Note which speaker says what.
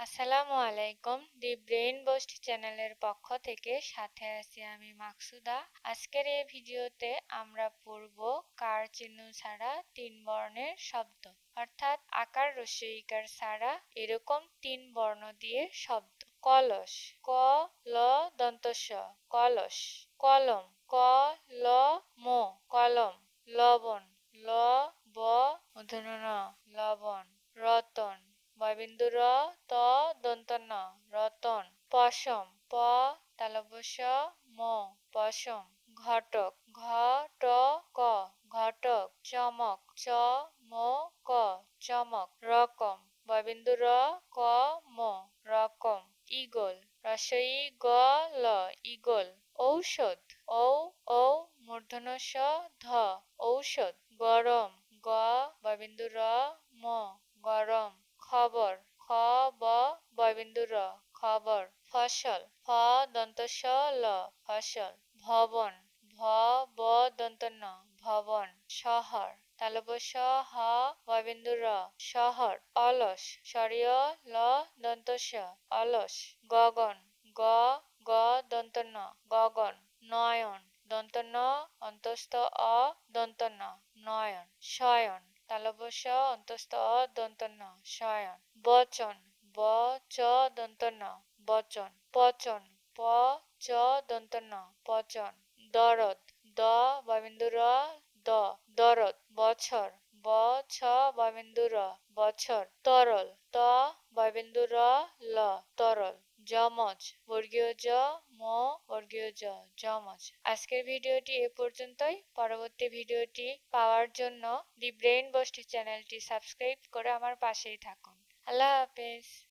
Speaker 1: আসসালামু আলাইকুম। দি brain boost চ্যানেলের পক্ষ থেকে সাথে আছি আমি মাকসুদা। আজকের এই ভিডিওতে আমরা পড়ব কার চিহ্ন ছাড়া ৩ বর্ণের শব্দ, অর্থাৎ আকার হ্রস্ব ইকার ছাড়া এরকম ৩ বর্ণ দিয়ে শব্দ। কলস, ক ল দন্ত স, কলস। কলম, ক ল ম, কলম। লবণ, ল ব মূর্ধন্য ণ, লবণ। রতন, বয়বিন্দু র, ত দন্ত ন, রতন। পশম, প তালব্য শ ম, পশম। ঘটক, ঘ ট ক, ঘটক। চমক, চ ম ক, চমক। রকম, বয়বিন্দু র, ক ম, রকম। ঈগল, ই গ ল, ঈগল। ঔষধ, ঔ ঔ মূর্ধন্য ষ ধ, ঔষধ। গরম, গ বয়বিন্দু র ম, গরম। খবর, খ ব বয়বিন্দু র, খবর। ফসল, ফ দন্ত স ল, ফসল। ভবন, ভ ব দন্ত ন, ভবন। শহর, তালব্য শ হ বয়বিন্দু র, শহর। অলস, য় ল দন্ত স, অলস। গগন, গ গ দন্ত ন, গগন। নয়ন, দন্ত ন অন্তস্থ অ দন্ত ন, নয়ন। শয়ন, তালব্য শ অন্তস্থ অ দন্ত ন, শয়ন। বচন, ব চ দন্ত ন, বচন। পচন, প চ দন্ত ন, পচন। দরদ, দ বয়বিন্দু র, দ, দরদ। বছর, ব ছ বয়বিন্দু র, বছর। তরল, ত বয়বিন্দু র ল, তরল। যমজ, বর্গীয় জ ম বর্গীয় জ, যমজ। আজকের ভিডিওটি এ পর্যন্তই। পরবর্তী ভিডিওটি পাওয়ার জন্য দি ব্রেইন বুস্ট চ্যানেলটি সাবস্ক্রাইব করে আমার পাশেই থাকুন। আল্লাহ হাফেজ।